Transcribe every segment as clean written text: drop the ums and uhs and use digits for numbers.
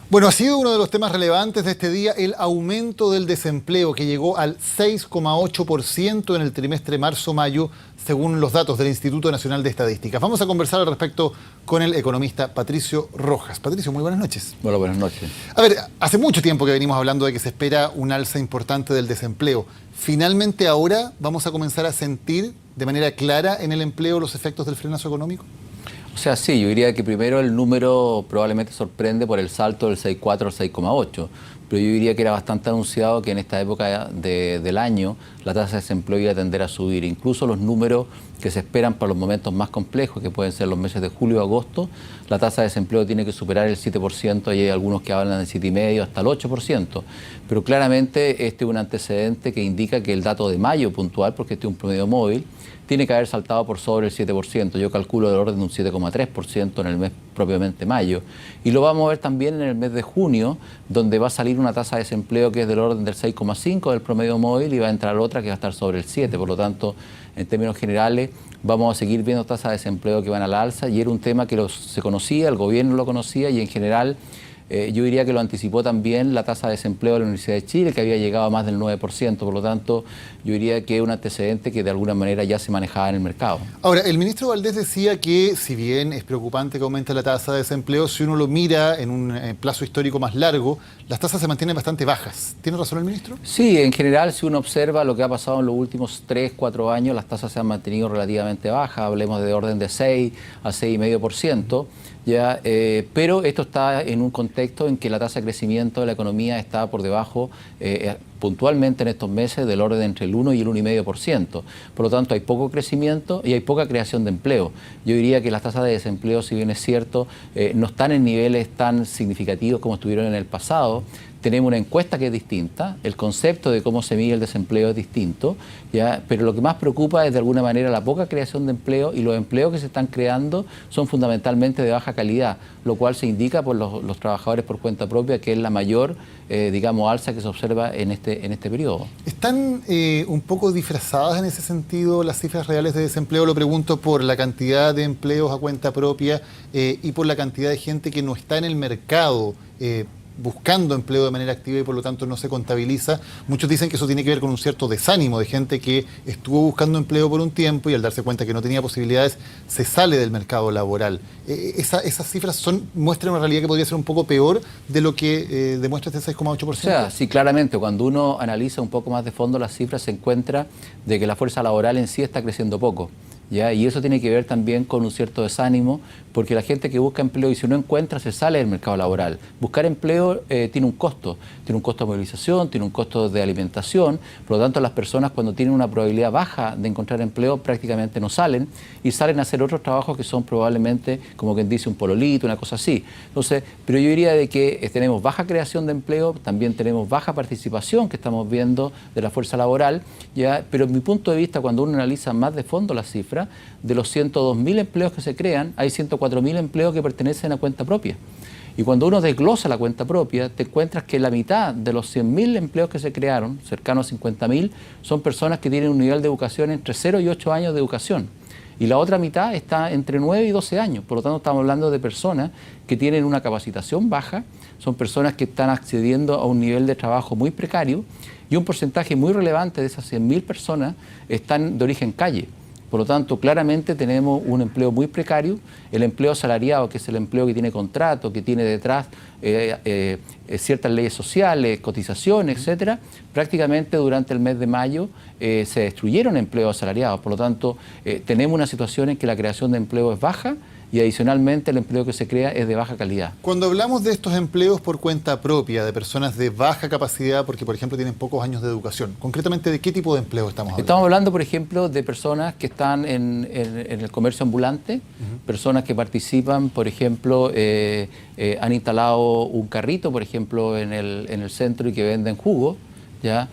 Bueno, ha sido uno de los temas relevantes de este día el aumento del desempleo que llegó al 6,8% en el trimestre marzo-mayo, según los datos del Instituto Nacional de Estadísticas. Vamos a conversar al respecto con el economista Patricio Rojas. Patricio, muy buenas noches. Hola, buenas noches. A ver, hace mucho tiempo que venimos hablando de que se espera un alza importante del desempleo. ¿Finalmente ahora vamos a comenzar a sentir de manera clara en el empleo los efectos del frenazo económico? O sea, sí, yo diría que primero el número probablemente sorprende por el salto del 6,4 al 6,8, pero yo diría que era bastante anunciado que en esta época del año la tasa de desempleo iba a tender a subir. Incluso los números que se esperan para los momentos más complejos, que pueden ser los meses de julio y agosto, la tasa de desempleo tiene que superar el 7%, y hay algunos que hablan del 7,5% hasta el 8%. Pero claramente este es un antecedente que indica que el dato de mayo puntual, porque este es un promedio móvil, tiene que haber saltado por sobre el 7%. Yo calculo del orden de un 7,3% en el mes propiamente mayo. Y lo vamos a ver también en el mes de junio, donde va a salir una tasa de desempleo que es del orden del 6,5% del promedio móvil y va a entrar otra que va a estar sobre el 7%. Por lo tanto, en términos generales, vamos a seguir viendo tasas de desempleo que van a la alza, y era un tema que se conocía, el gobierno lo conocía, y en general yo diría que lo anticipó también la tasa de desempleo de la Universidad de Chile, que había llegado a más del 9%. Por lo tanto, yo diría que es un antecedente que de alguna manera ya se manejaba en el mercado. Ahora, el ministro Valdés decía que, si bien es preocupante que aumente la tasa de desempleo, si uno lo mira en un plazo histórico más largo, las tasas se mantienen bastante bajas. ¿Tiene razón el ministro? Sí, en general, si uno observa lo que ha pasado en los últimos 3, 4 años, las tasas se han mantenido relativamente bajas, hablemos de orden de 6 a 6,5%. Ya, pero esto está en un contexto en que la tasa de crecimiento de la economía está por debajo, puntualmente en estos meses, del orden entre el 1 y el 1,5%. Por lo tanto, hay poco crecimiento y hay poca creación de empleo. Yo diría que las tasas de desempleo, si bien es cierto, no están en niveles tan significativos como estuvieron en el pasado. Tenemos una encuesta que es distinta, el concepto de cómo se mide el desempleo es distinto, ¿ya? Pero lo que más preocupa es de alguna manera la poca creación de empleo, y los empleos que se están creando son fundamentalmente de baja calidad, lo cual se indica por los trabajadores por cuenta propia, que es la mayor, digamos, alza que se observa en este periodo. ¿Están un poco disfrazadas en ese sentido las cifras reales de desempleo? Lo pregunto por la cantidad de empleos a cuenta propia y por la cantidad de gente que no está en el mercado buscando empleo de manera activa y por lo tanto no se contabiliza. Muchos dicen que eso tiene que ver con un cierto desánimo de gente que estuvo buscando empleo por un tiempo y al darse cuenta que no tenía posibilidades se sale del mercado laboral. Esas cifras muestran una realidad que podría ser un poco peor de lo que demuestra este 6,8%. O sea, sí, claramente, cuando uno analiza un poco más de fondo las cifras, se encuentra de que la fuerza laboral en sí está creciendo poco. ¿Ya? Y eso tiene que ver también con un cierto desánimo, porque la gente que busca empleo y si no encuentra, se sale del mercado laboral. Buscar empleo tiene un costo de movilización, tiene un costo de alimentación. Por lo tanto, las personas, cuando tienen una probabilidad baja de encontrar empleo, prácticamente no salen y salen a hacer otros trabajos que son probablemente, como quien dice, un pololito, una cosa así. Entonces, pero yo diría de que tenemos baja creación de empleo, también tenemos baja participación que estamos viendo de la fuerza laboral, ¿ya? Pero en mi punto de vista, cuando uno analiza más de fondo las cifras, de los 102.000 empleos que se crean, hay 104.000 empleos que pertenecen a cuenta propia. Y cuando uno desglosa la cuenta propia, te encuentras que la mitad de los 100.000 empleos que se crearon, cercanos a 50.000, son personas que tienen un nivel de educación entre 0 y 8 años de educación. Y la otra mitad está entre 9 y 12 años. Por lo tanto, estamos hablando de personas que tienen una capacitación baja, son personas que están accediendo a un nivel de trabajo muy precario, y un porcentaje muy relevante de esas 100.000 personas están de origen calle. Por lo tanto, claramente tenemos un empleo muy precario. El empleo asalariado, que es el empleo que tiene contrato, que tiene detrás ciertas leyes sociales, cotizaciones, etcétera, prácticamente durante el mes de mayo se destruyeron empleos asalariados. Por lo tanto, tenemos una situación en que la creación de empleo es baja y adicionalmente el empleo que se crea es de baja calidad. Cuando hablamos de estos empleos por cuenta propia, de personas de baja capacidad, porque por ejemplo tienen pocos años de educación, concretamente, ¿de qué tipo de empleo estamos hablando? Estamos hablando, por ejemplo, de personas que están en el comercio ambulante, personas que participan, por ejemplo, han instalado un carrito, por ejemplo, en el centro y que venden jugo, ¿ya?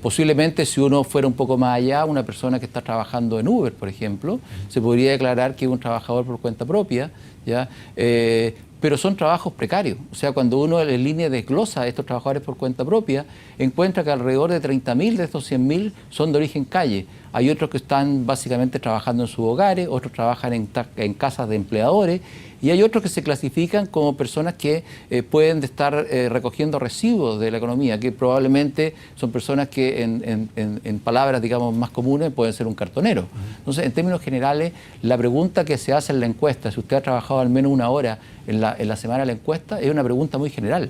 Posiblemente, si uno fuera un poco más allá, una persona que está trabajando en Uber, por ejemplo, se podría declarar que es un trabajador por cuenta propia, ¿ya? Pero son trabajos precarios. O sea, cuando uno en línea desglosa a estos trabajadores por cuenta propia, encuentra que alrededor de 30.000 de estos 100.000 son de origen calle. Hay otros que están básicamente trabajando en sus hogares, otros trabajan en casas de empleadores, Y hay otros que se clasifican como personas que pueden estar recogiendo residuos de la economía, que probablemente son personas que en palabras, digamos, más comunes pueden ser un cartonero. Entonces, en términos generales, la pregunta que se hace en la encuesta, si usted ha trabajado al menos una hora en la semana de la encuesta, es una pregunta muy general.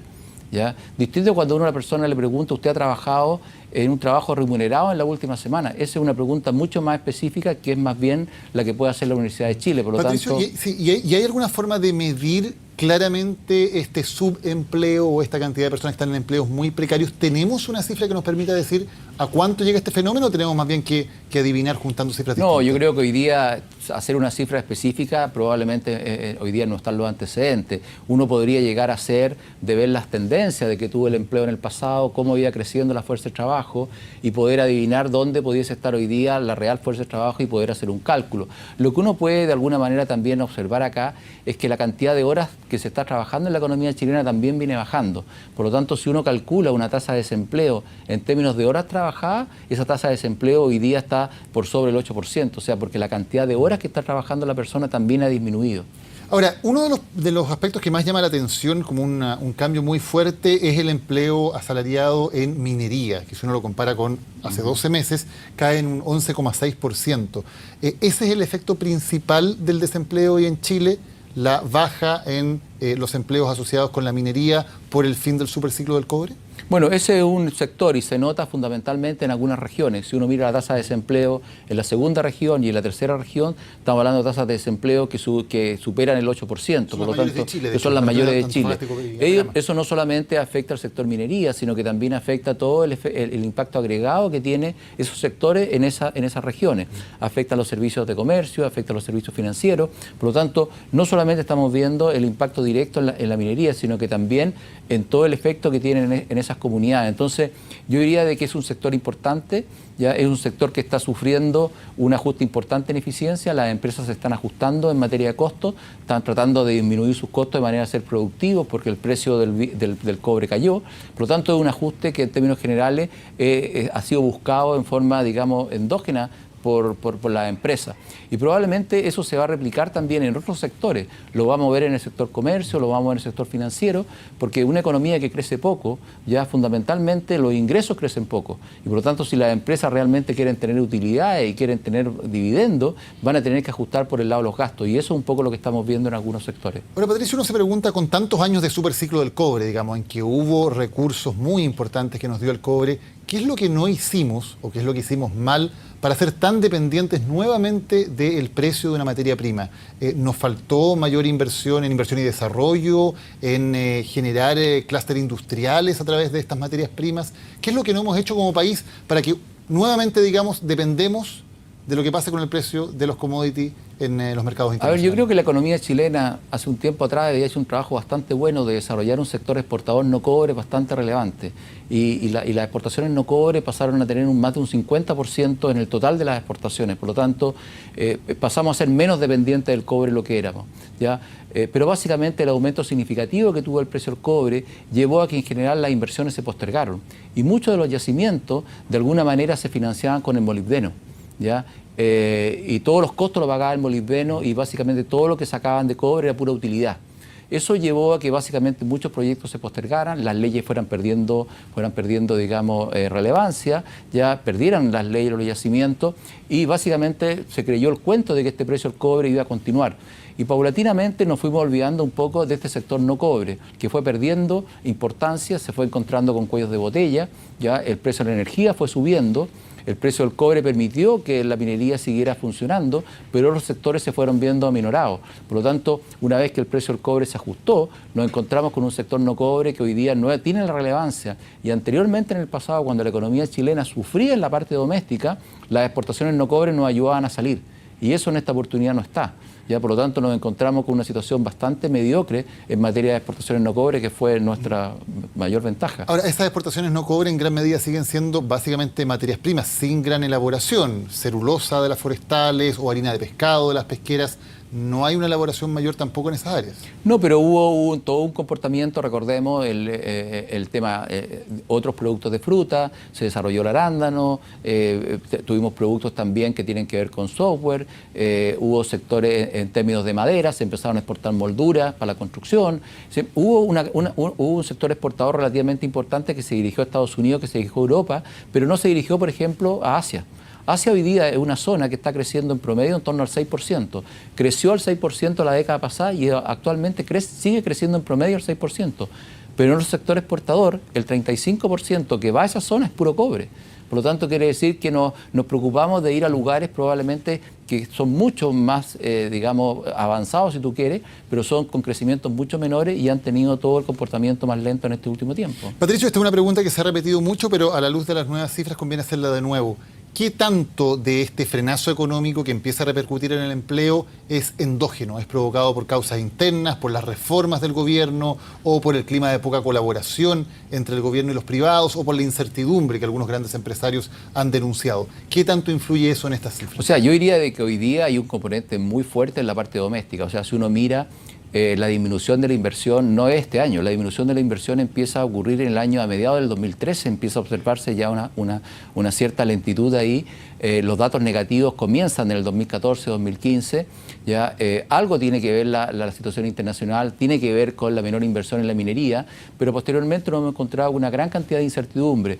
¿Ya? Distinto cuando a una persona le pregunta, ¿usted ha trabajado en un trabajo remunerado en la última semana? Esa es una pregunta mucho más específica, que es más bien la que puede hacer la Universidad de Chile. Por lo Patricio, tanto, ¿y hay alguna forma de medir claramente este subempleo o esta cantidad de personas que están en empleos muy precarios? ¿Tenemos una cifra que nos permita decir a cuánto llega este fenómeno o tenemos más bien que adivinar juntando cifras distintas? no, yo creo que hoy día hacer una cifra específica probablemente hoy día no están los antecedentes. Uno podría llegar a ser de ver las tendencias de que tuvo el empleo en el pasado, cómo iba creciendo la fuerza de trabajo y poder adivinar dónde pudiese estar hoy día la real fuerza de trabajo y poder hacer un cálculo. Lo que uno puede de alguna manera también observar acá es que la cantidad de horas que se está trabajando en la economía chilena también viene bajando. Por lo tanto, si uno calcula una tasa de desempleo en términos de horas trabajadas, esa tasa de desempleo hoy día está por sobre el 8%, o sea, porque la cantidad de horas que está trabajando la persona también ha disminuido. Ahora, uno de los aspectos que más llama la atención como un cambio muy fuerte es el empleo asalariado en minería, que si uno lo compara con hace 12 meses, cae en un 11,6%. ¿Ese es el efecto principal del desempleo hoy en Chile? La baja en los empleos asociados con la minería por el fin del superciclo del cobre? Bueno, ese es un sector y se nota fundamentalmente en algunas regiones. Si uno mira la tasa de desempleo en la segunda región y en la tercera región, estamos hablando de tasas de desempleo que superan el 8%, por lo tanto, que son las mayores de Chile. Eso no solamente afecta al sector minería, sino que también afecta todo el impacto agregado que tiene esos sectores en esas regiones. Afecta a los servicios de comercio, afecta a los servicios financieros. Por lo tanto, no solamente estamos viendo el impacto directo en la minería, sino que también en todo el efecto que tienen en esas comunidades. Entonces, yo diría de que es un sector importante, ya es un sector que está sufriendo un ajuste importante en eficiencia, las empresas se están ajustando en materia de costos, están tratando de disminuir sus costos de manera a ser productivos porque el precio del cobre cayó, por lo tanto es un ajuste que en términos generales ha sido buscado en forma, digamos, endógena por la empresa. Y probablemente eso se va a replicar también en otros sectores. Lo vamos a ver en el sector comercio, lo vamos a ver en el sector financiero, porque una economía que crece poco, ya fundamentalmente los ingresos crecen poco. Y por lo tanto, si las empresas realmente quieren tener utilidades y quieren tener dividendos, van a tener que ajustar por el lado de los gastos. Y eso es un poco lo que estamos viendo en algunos sectores. Ahora, Patricio, uno se pregunta, con tantos años de superciclo del cobre, digamos, en que hubo recursos muy importantes que nos dio el cobre, ¿qué es lo que no hicimos o qué es lo que hicimos mal para ser tan dependientes nuevamente del precio de una materia prima? ¿Nos faltó mayor inversión en inversión y desarrollo, en generar clústeres industriales a través de estas materias primas? ¿Qué es lo que no hemos hecho como país para que nuevamente, digamos, dependemos de lo que pasa con el precio de los commodities en los mercados internacionales? A ver, yo creo que la economía chilena hace un tiempo atrás había hecho un trabajo bastante bueno de desarrollar un sector exportador no cobre bastante relevante. Y las exportaciones no cobre pasaron a tener más de un 50% en el total de las exportaciones. Por lo tanto, pasamos a ser menos dependientes del cobre de lo que éramos, ¿ya? Pero básicamente el aumento significativo que tuvo el precio del cobre llevó a que en general las inversiones se postergaron. Y muchos de los yacimientos de alguna manera se financiaban con el molibdeno, ¿ya? Y todos los costos los pagaba el molibdeno y básicamente todo lo que sacaban de cobre era pura utilidad. Eso llevó a que básicamente muchos proyectos se postergaran, las leyes fueran perdiendo digamos, relevancia, ya perdieran las leyes los yacimientos y básicamente se creyó el cuento de que este precio del cobre iba a continuar. Y paulatinamente nos fuimos olvidando un poco de este sector no cobre, que fue perdiendo importancia, se fue encontrando con cuellos de botella, ya el precio de la energía fue subiendo. El precio del cobre permitió que la minería siguiera funcionando, pero los sectores se fueron viendo aminorados. Por lo tanto, una vez que el precio del cobre se ajustó, nos encontramos con un sector no cobre que hoy día no tiene la relevancia. Y anteriormente, en el pasado, cuando la economía chilena sufría en la parte doméstica, las exportaciones no cobre nos ayudaban a salir. Y eso en esta oportunidad no está. Ya, por lo tanto, nos encontramos con una situación bastante mediocre en materia de exportaciones no cobre, que fue nuestra mayor ventaja. Ahora, estas exportaciones no cobre en gran medida siguen siendo básicamente materias primas sin gran elaboración, celulosa de las forestales o harina de pescado de las pesqueras. no hay una elaboración mayor tampoco en esas áreas. No, pero hubo todo un comportamiento, recordemos, el tema, otros productos de fruta, se desarrolló el arándano, tuvimos productos también que tienen que ver con software, hubo sectores en términos de madera, se empezaron a exportar molduras para la construcción, hubo un sector exportador relativamente importante que se dirigió a Estados Unidos, que se dirigió a Europa, pero no se dirigió, por ejemplo, a Asia. Asia hoy día es una zona que está creciendo en promedio en torno al 6%. Creció al 6% la década pasada y actualmente sigue creciendo en promedio al 6%. Pero en el sector exportador, el 35% que va a esa zona es puro cobre. Por lo tanto, quiere decir que nos preocupamos de ir a lugares probablemente que son mucho más, digamos, avanzados, si tú quieres, pero son con crecimientos mucho menores y han tenido todo el comportamiento más lento en este último tiempo. Patricio, esta es una pregunta que se ha repetido mucho, pero a la luz de las nuevas cifras conviene hacerla de nuevo. ¿Qué tanto de este frenazo económico que empieza a repercutir en el empleo es endógeno? ¿Es provocado por causas internas, por las reformas del gobierno o por el clima de poca colaboración entre el gobierno y los privados o por la incertidumbre que algunos grandes empresarios han denunciado? ¿Qué tanto influye eso en estas cifras? O sea, yo diría de que hoy día hay un componente muy fuerte en la parte doméstica. O sea, si uno mira la disminución de la inversión no es este año, la disminución de la inversión empieza a ocurrir en el año a mediados del 2013, empieza a observarse ya una cierta lentitud ahí. Los datos negativos comienzan en el 2014-2015, ya algo tiene que ver la situación internacional, tiene que ver con la menor inversión en la minería, pero posteriormente nos hemos encontrado una gran cantidad de incertidumbre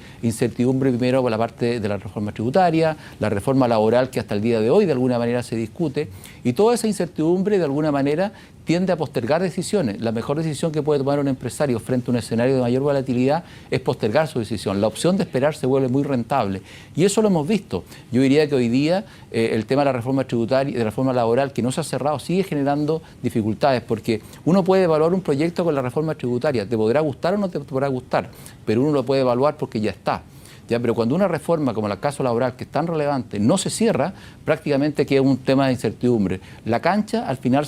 primero por la parte de la reforma tributaria, la reforma laboral que hasta el día de hoy de alguna manera se discute, y toda esa incertidumbre de alguna manera tiende a postergar decisiones. La mejor decisión que puede tomar un empresario frente a un escenario de mayor volatilidad es postergar su decisión. La opción de esperar se vuelve muy rentable. Y eso lo hemos visto. Yo diría que hoy día el tema de la reforma tributaria y de la reforma laboral que no se ha cerrado sigue generando dificultades, porque uno puede evaluar un proyecto con la reforma tributaria. Te podrá gustar o no te podrá gustar, pero uno lo puede evaluar porque ya está. ¿Ya? Pero cuando una reforma como el caso laboral, que es tan relevante, no se cierra, prácticamente queda un tema de incertidumbre. La cancha, al final,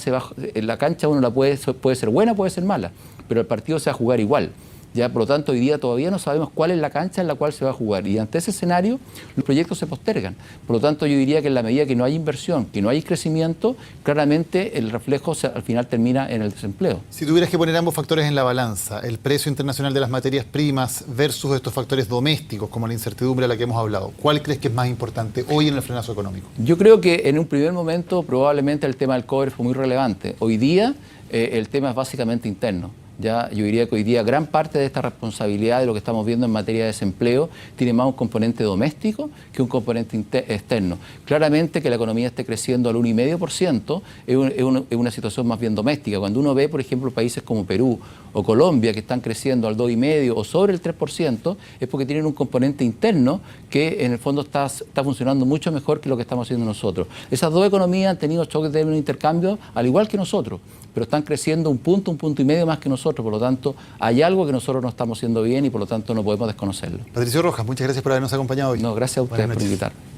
la cancha uno la puede ser buena, puede ser mala, pero el partido se va a jugar igual. ¿Ya? Por lo tanto, hoy día todavía no sabemos cuál es la cancha en la cual se va a jugar. Y ante ese escenario, los proyectos se postergan. Por lo tanto, yo diría que en la medida que no hay inversión, que no hay crecimiento, claramente el reflejo al final termina en el desempleo. Si tuvieras que poner ambos factores en la balanza, el precio internacional de las materias primas versus estos factores domésticos, como la incertidumbre a la que hemos hablado, ¿cuál crees que es más importante hoy en el frenazo económico? Yo creo que en un primer momento probablemente el tema del cobre fue muy relevante. Hoy día el tema es básicamente interno. Ya, yo diría que hoy día gran parte de esta responsabilidad de lo que estamos viendo en materia de desempleo tiene más un componente doméstico que un componente externo. Claramente que la economía esté creciendo al 1,5% es una situación más bien doméstica. Cuando uno ve, por ejemplo, países como Perú o Colombia que están creciendo al 2,5% o sobre el 3%, es porque tienen un componente interno que en el fondo está funcionando mucho mejor que lo que estamos haciendo nosotros. Esas dos economías han tenido choques de intercambio al igual que nosotros, pero están creciendo un punto y medio más que nosotros. Por lo tanto, hay algo que nosotros no estamos haciendo bien y por lo tanto no podemos desconocerlo. Patricio Rojas, muchas gracias por habernos acompañado hoy. No, gracias a ustedes por invitarme.